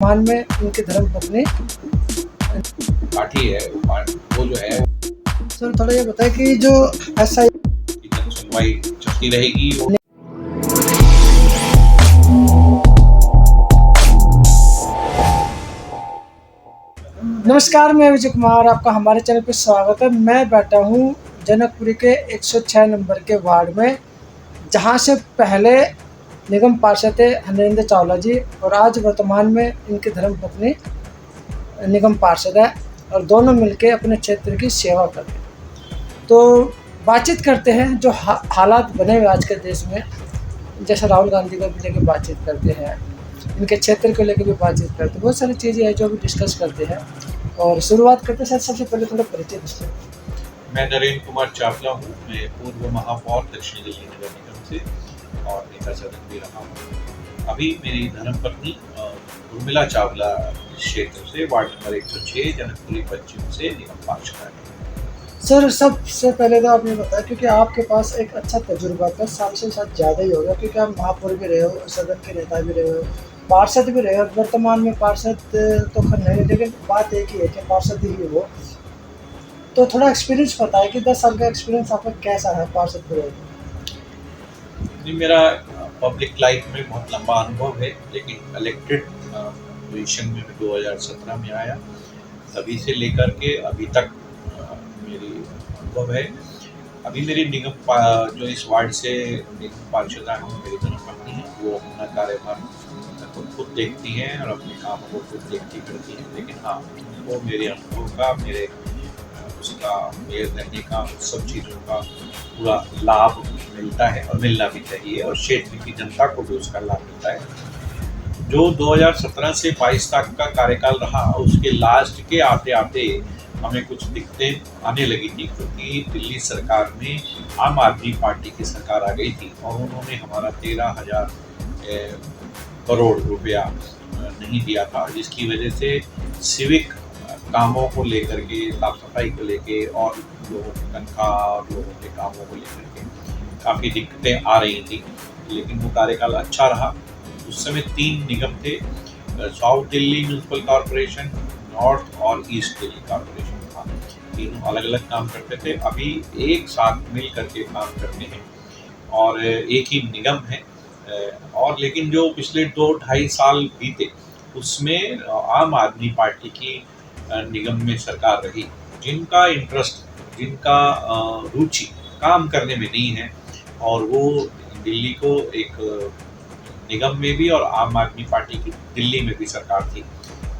मान में उनकी धर्मपत्नी पार्टी है वो जो है सर थोड़ा ये बताएं कि जो SI की जन सुनवाई चलती रहेगी। वो नमस्कार, मैं विजय कुमार, आपका हमारे चैनल पर स्वागत है। मैं बैठा हूँ जनकपुरी के 106 नंबर के वार्ड में, जहाँ से पहले निगम पार्षद थे हरेंद्र चावला जी और आज वर्तमान में इनकी धर्मपत्नी निगम पार्षद है और दोनों मिलके अपने क्षेत्र की सेवा करते हैं। तो बातचीत करते हैं जो हालात बने हुए आज के देश में, जैसे राहुल गांधी को भी लेकर बातचीत करते हैं, इनके क्षेत्र को लेकर भी बातचीत करते हैं, बहुत सारी चीज़ें हैं जो भी डिस्कस करते हैं। और शुरुआत करते हैं सबसे पहले थोड़ा परिचय दीजिए। मैं नरेंद्र कुमार चावला हूँ। मैं पूर्व महापौर दक्षिण दिल्ली नगर निगम से और नेता सदन भी रहा हूँ। अभी मेरी धर्मपत्नी उर्मिला चावला क्षेत्र से वार्ड नंबर 106 जनकपुरी पश्चिम से निगम पार्षद है। सर सबसे पहले तो आपने बताया, क्योंकि आपके पास एक अच्छा तजुर्बा 10 साल से शायद ज़्यादा ही होगा, क्योंकि आप महापौर भी रहे हो, सदन के नेता भी रहे हो, पार्षद भी रहे हो। वर्तमान में पार्षद तो खैर नहीं, लेकिन बात एक ही है कि पार्षद ही हो। तो थोड़ा एक्सपीरियंस बताया कि 10 साल का एक्सपीरियंस आपका कैसा है पार्षद को लेकर? जी, मेरा पब्लिक लाइफ में बहुत लंबा अनुभव है, लेकिन इलेक्टेड पोजीशन में 2017 में आया, तभी से लेकर के अभी तक मेरी अनुभव है। अभी मेरी जो इस वार्ड से निगम पार्षद हूँ, मेरी धर्मपत्नी है, वो अपना कार्यभार खुद देखती हैं और अपने कामों को खुद देखती करती हैं। लेकिन हाँ, वो मेरे अनुभव का, मेरे उसका मेल रहने का, सब चीज़ों का पूरा लाभ मिलता है और मिलना भी चाहिए, और क्षेत्र की जनता को भी उसका लाभ मिलता है। जो 2017 से 22 तक का कार्यकाल रहा, उसके लास्ट के आते आते हमें कुछ दिक्कतें आने लगी थी, क्योंकि दिल्ली सरकार में आम आदमी पार्टी की सरकार आ गई थी और उन्होंने हमारा 13,000 करोड़ रुपया नहीं दिया था, जिसकी वजह से सिविक कामों को लेकर के, साफ सफाई को लेके और लोगों की तनख्वाह और लोगों के कामों को लेकर के काफ़ी दिक्कतें आ रही थी। लेकिन वो कार्यकाल अच्छा रहा। उस समय 3 निगम थे, south Delhi municipal corporation, north और ईस्ट दिल्ली कॉरपोरेशन था। तीनों अलग अलग काम करते थे, अभी एक साथ मिल करके काम करते हैं और एक ही निगम है। और लेकिन जो पिछले 2-2.5 साल बीते, उसमें आम आदमी पार्टी की निगम में सरकार रही, जिनका इंटरेस्ट, जिनका रुचि काम करने में नहीं है, और वो दिल्ली को एक निगम में भी और आम आदमी पार्टी की दिल्ली में भी सरकार थी,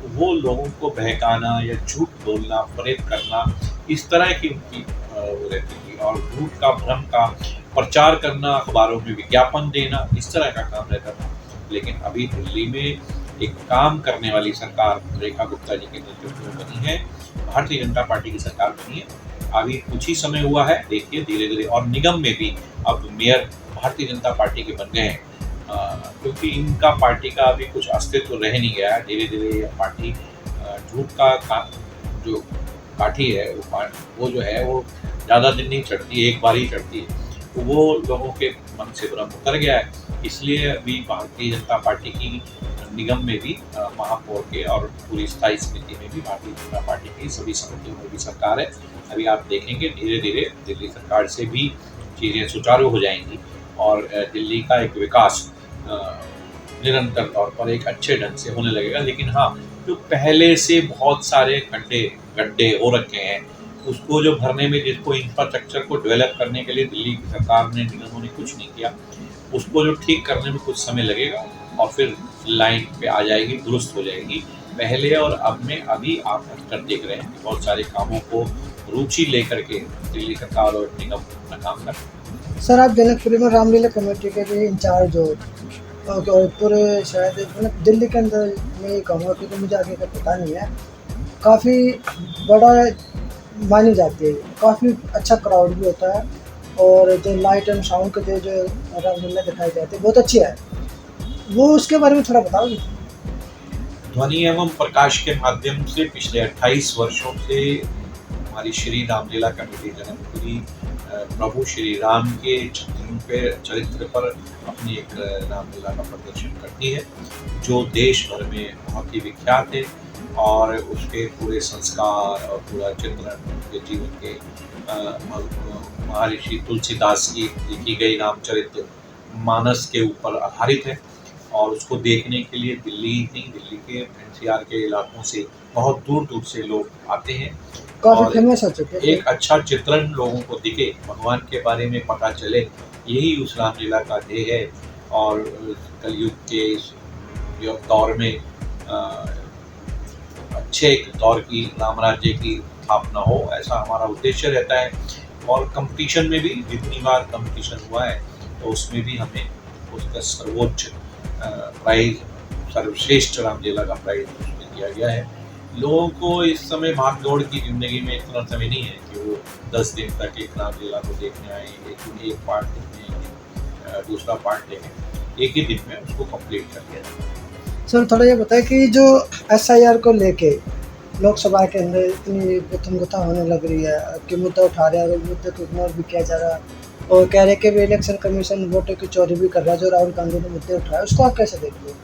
वो लोगों को बहकाना या झूठ बोलना, फरेब करना, इस तरह की उनकी वो रहती थी, और झूठ का, भ्रम का प्रचार करना, अखबारों में विज्ञापन देना, इस तरह का काम रहता था। लेकिन अभी दिल्ली में एक काम करने वाली सरकार रेखा गुप्ता जी के नेतृत्व में बनी है, भारतीय जनता पार्टी की सरकार बनी है। अभी कुछ ही समय हुआ है, देखिए धीरे धीरे, और निगम में भी अब मेयर भारतीय जनता पार्टी के बन गए हैं, क्योंकि इनका पार्टी का अभी कुछ अस्तित्व रह नहीं गया है। धीरे धीरे ये पार्टी झूठ का जो काठी है, वो जो है वो ज़्यादा दिन नहीं चढ़ती, एक बार ही चढ़ती है, तो वो लोगों के मन से भ्रम उतर गया है। इसलिए अभी भारतीय जनता पार्टी की निगम में भी महापौर के और पूरी स्थायी समिति में भी भारतीय जनता पार्टी की सभी समितियों में भी सरकार है। अभी आप देखेंगे धीरे धीरे दिल्ली सरकार से भी चीज़ें सुचारू हो जाएंगी और दिल्ली का एक विकास निरंतर तौर पर एक अच्छे ढंग से होने लगेगा। लेकिन हाँ, जो पहले से बहुत सारे गड्ढे हो रखे हैं, उसको जो भरने में, जिसको इंफ्रास्ट्रक्चर को डेवलप करने के लिए दिल्ली की सरकार ने, निगमों ने कुछ नहीं किया, उसको जो ठीक करने में कुछ समय लगेगा और फिर लाइन पे आ जाएगी, दुरुस्त हो जाएगी। पहले और अब में अभी आप अक्सर देख रहे हैं कि बहुत सारे कामों को रुचि लेकर के दिल्ली सरकार और निगम अपना काम कर रहे हैं। सर आप जनकपुरी में रामलीला कमेटी के भी इंचार्ज हो, और पूरे शायद मतलब दिल्ली के अंदर में ही कहूँगा, क्योंकि मुझे आगे का पता नहीं है, काफ़ी बड़ा मानी जाती है, काफ़ी अच्छा क्राउड भी होता है, और जो लाइट एंड साउंड के जो रामलीला दिखाई जाती है बहुत अच्छी है, वो उसके बारे में थोड़ा बताओगे? ध्वनि एवं प्रकाश के माध्यम से पिछले 28 वर्षों से हमारी श्री रामलीला कमेटी जनकपुरी प्रभु श्री राम के चरित्र पर अपनी एक रामलीला का प्रदर्शन करती है, जो देश भर में बहुत ही विख्यात है। और उसके पूरे संस्कार और पूरा चित्रण उनके जीवन के महर्षि तुलसीदास की लिखी गई रामचरित मानस के ऊपर आधारित है। और उसको देखने के लिए दिल्ली ही नहीं, दिल्ली के एनसीआर के इलाकों से बहुत दूर दूर से लोग आते हैं। काफ़ी और फेमस हो चुके हैं। एक अच्छा चित्रण लोगों को दिखे, भगवान के बारे में पता चले, यही उस रामलीला का ध्येय है। और कलयुग के इस दौर में अच्छे एक दौर की राम राज्य की स्थापना हो, ऐसा हमारा उद्देश्य रहता है। और कंपटीशन में भी जितनी बार कंपटीशन हुआ है तो उसमें भी हमें उसका सर्वोच्च प्राइज, सर्वश्रेष्ठ रामलीला का प्राइज उसमें दिया गया है। लोगों को इस समय भाग दौड़ की ज़िंदगी में इतना समय नहीं है कि वो 10 दिन तक एक रामलीला को देखने आए, एक पार्ट देखें, दूसरा पार्ट देखें, एक ही दिन में उसको कंप्लीट कर दिया जाता है। सर थोड़ा ये बताएं कि जो SIR को लेके लोकसभा के अंदर इतनी गुत्थम होने लग रही है कि मुद्दा उठा रहे हैं और मुद्दे को इग्नोर भी किया जा रहा है और कह रहे हैं कि भी इलेक्शन कमीशन वोटों की चोरी भी कर रहा है, जो राहुल गांधी ने मुद्दे उठाए उसको आप कैसे देखते हो?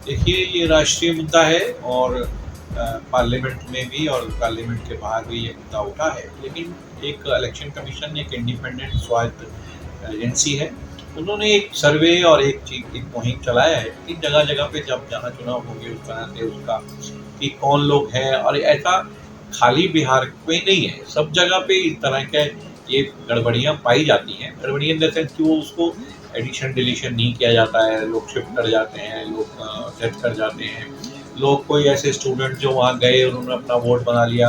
देखिए, ये राष्ट्रीय मुद्दा है और पार्लियामेंट में भी और पार्लियामेंट के बाहर भी ये मुद्दा उठा है। लेकिन एक इलेक्शन कमीशन एक इंडिपेंडेंट स्वायत्त एजेंसी है, उन्होंने एक सर्वे और एक मुहिम चलाया है कि जगह जगह पे जब जहाँ चुनाव होंगे उस तरह से उसका कि कौन लोग हैं। और ऐसा खाली बिहार में नहीं है, सब जगह पे इस तरह के ये गड़बड़ियाँ पाई जाती हैं। गड़बड़ियाँ इन द सेंस कि वो उसको एडिशन डिलीशन नहीं किया जाता है, लोग शिफ्ट कर जाते हैं, लोग डेथ कर जाते हैं, लोग कोई ऐसे स्टूडेंट जो वहाँ गए उन्होंने अपना वोट बना लिया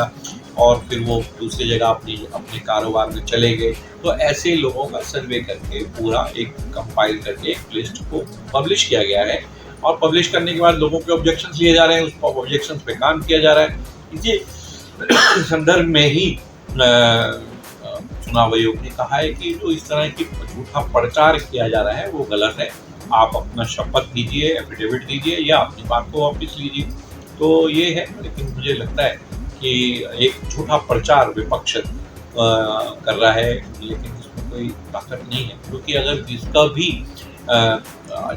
और फिर वो दूसरी जगह अपने कारोबार में चले गए। तो ऐसे लोगों का सर्वे करके पूरा एक कंपाइल करके एक लिस्ट को पब्लिश किया गया है। और पब्लिश करने के बाद लोगों के ऑब्जेक्शंस लिए जा रहे हैं, उस ऑब्जेक्शंस पे काम किया जा रहा है। इसी संदर्भ में ही चुनाव आयोग ने कहा है कि जो इस तरह की झूठा प्रचार किया जा रहा है वो गलत है। आप अपना शपथ दीजिए, एफिडेविट दीजिए या अपनी बात को वापस लीजिए। तो ये है, लेकिन मुझे लगता है कि एक झूठा प्रचार विपक्ष कर रहा है, लेकिन इसमें कोई ताकत नहीं है। क्योंकि अगर जिसका भी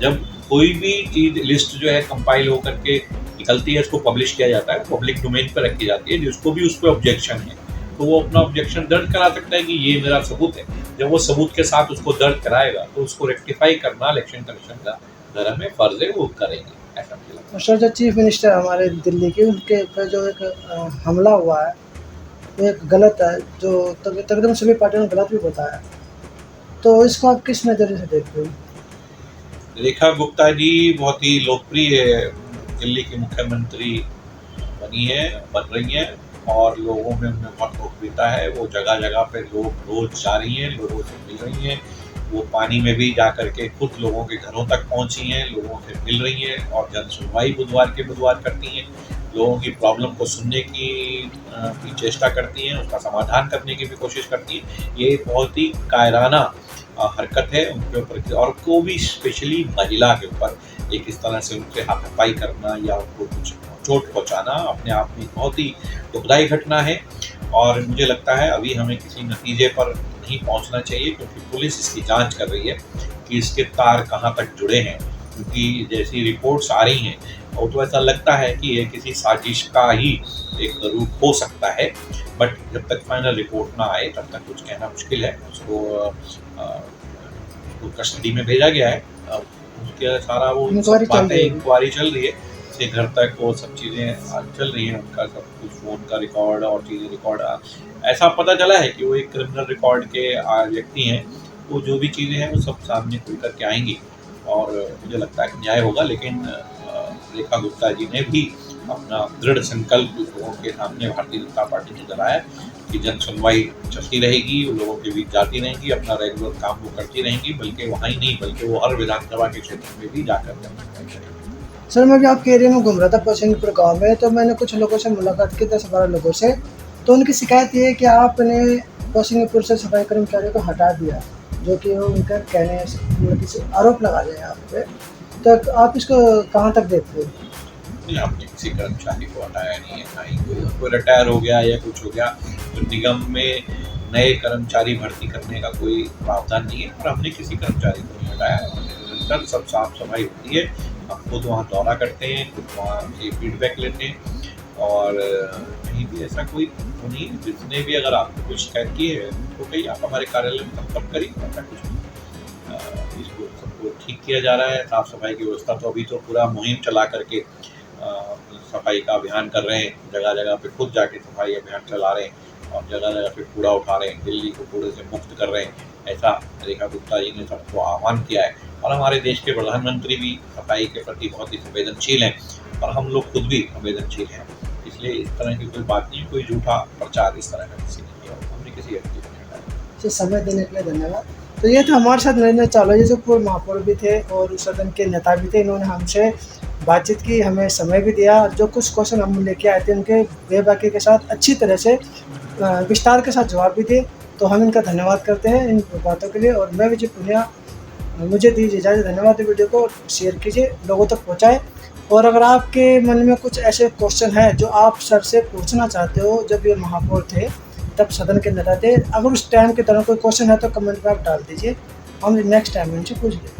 जब कोई भी चीज़ लिस्ट जो है कंपाइल होकर के निकलती है, इसको पब्लिश किया जाता है, पब्लिक डोमेन पर रखी जाती है, जिसको भी उस पर ऑब्जेक्शन है तो वो अपना ऑब्जेक्शन दर्ज करा सकता है कि ये मेरा सबूत है। जब वो सबूत के साथ उसको दर्ज कराएगा तो उसको रेक्टिफाई करना इलेक्शन कमीशन का धर्म में फर्ज है, वो करेंगे, ऐसा मुझे लगता है। सर जो चीफ मिनिस्टर हमारे दिल्ली के, उनके पर जो एक हमला हुआ है वो एक गलत है, जो तकरीबन सभी पार्टियों ने गलत भी बताया। तो इसको आप किस नज़रिए से देखते हो? रेखा गुप्ता जी बहुत ही लोकप्रिय दिल्ली की मुख्यमंत्री बन रही हैं और लोगों में उनमें बहुत लोकप्रियता है। वो जगह जगह पे लोग रोज जा रही हैं, लोगों से मिल रही हैं। वो पानी में भी जा करके खुद लोगों के घरों तक पहुंची हैं, लोगों से मिल रही हैं और जन सुनवाई बुधवार के बुधवार करती हैं। लोगों की प्रॉब्लम को सुनने की भी चेष्टा करती हैं, उसका समाधान करने की भी कोशिश करती हैं। ये बहुत ही कायराना हरकत है उनके ऊपर, और को भी स्पेशली महिला के ऊपर एक इस तरह से उनसे हाथापाई करना या उनको कुछ चोट पहुंचाना अपने आप में बहुत ही दुखदायी घटना है। और मुझे लगता है अभी हमें किसी नतीजे पर नहीं पहुंचना चाहिए, क्योंकि पुलिस इसकी जांच कर रही है कि इसके तार कहां तक जुड़े हैं। क्योंकि जैसी रिपोर्ट्स आ रही हैं और तो ऐसा लगता है कि ये किसी साजिश का ही एक रूप हो सकता है। बट जब तक फाइनल रिपोर्ट ना आए तब तक कुछ कहना मुश्किल है। उसको कस्टडी में भेजा गया है, उसके सारा वो इंक्वायरी चल रही है, उसके घर तक वो सब चीज़ें चल रही हैं, उनका सब कुछ फ़ोन का रिकॉर्ड और चीज़ें रिकॉर्ड ऐसा पता चला है कि वो एक क्रिमिनल रिकॉर्ड के व्यक्ति हैं। वो जो भी चीज़ें हैं वो सब सामने खुल करके आएंगी और मुझे लगता है कि न्याय होगा। लेकिन रेखा गुप्ता जी ने भी अपना दृढ़ संकल्प लोगों के सामने भारतीय जनता पार्टी ने कराया कि जन सुनवाई चलती रहेगी, वो लोगों के बीच जाती रहेंगी, अपना रेगुलर काम वो करती रहेंगी। बल्कि वहाँ ही नहीं, बल्कि वो हर विधानसभा के क्षेत्र में भी जाकर करेंगे। सर मैं भी आपके एरिया में घूम रहा था पश्चिमपुर गाँव में, तो मैंने कुछ लोगों से मुलाकात की, 10-12 लोगों से। तो उनकी शिकायत ये है कि आपने पश्चिमपुर से सफाई कर्मचारियों को हटा दिया, जो कि वो उनका कहने से आरोप लगा रहे हैं आप पे। तो आप इसको कहाँ तक देखते हो? नहीं, आपने किसी कर्मचारी को हटाया नहीं है, ना ही कोई रिटायर हो गया या कुछ हो गया। तो निगम में नए कर्मचारी भर्ती करने का कोई प्रावधान नहीं है और हमने किसी कर्मचारी को नहीं हटाया। निरंतर सब साफ सफाई होती है, हम खुद वहाँ दौरा करते हैं, खुद वहाँ से फीडबैक लेते हैं और कहीं भी ऐसा कोई वो नहीं है। जिसने भी अगर आपको कोई शिकायत की है तो कहीं आप हमारे कार्यालय में संपर्क करिए, ऐसा कुछ नहीं। इसको सबको ठीक किया जा रहा है। साफ सफाई की व्यवस्था तो अभी तो पूरा मुहिम चला करके सफाई का अभियान कर रहे हैं, जगह जगह पे खुद जाके सफाई अभियान चला रहे हैं और जगह जगह पे कूड़ा उठा रहे हैं, दिल्ली को कूड़े से मुक्त कर रहे हैं। ऐसा रेखा गुप्ता जी ने सबको आह्वान किया है और हमारे देश के प्रधानमंत्री भी सफाई के प्रति बहुत ही संवेदनशील हैं और हम लोग खुद भी संवेदनशील हैं। इसलिए इस तरह की कोई बात नहीं, कोई झूठा प्रचार इस तरह का किसी ने किया, हमने किसी व्यक्ति को नहीं हटाया। तो समय देने के लिए धन्यवाद। तो ये था हमारे साथ नरेंद्र चावला जी, जो पूर्व महापौर भी थे और उस सदन के नेता भी थे। इन्होंने हमसे बातचीत की, हमें समय भी दिया और जो कुछ क्वेश्चन हम लेके आए थे उनके बेबाकी के साथ अच्छी तरह से विस्तार के साथ जवाब भी दिए। तो हम इनका धन्यवाद करते हैं इन बातों के लिए। और मैं विजय पुनिया, मुझे दीजिए इजाज़त। धन्यवाद। वीडियो को शेयर कीजिए, लोगों तक पहुँचाएँ। और अगर आपके मन में कुछ ऐसे क्वेश्चन हैं जो आप सर से पूछना चाहते हो, जब ये महापौर थे तब सदन के नेता थे, अगर उस टाइम के दौरान कोई क्वेश्चन है तो कमेंट में आप डाल दीजिए, हम नेक्स्ट टाइम इनसे पूछ लेंगे।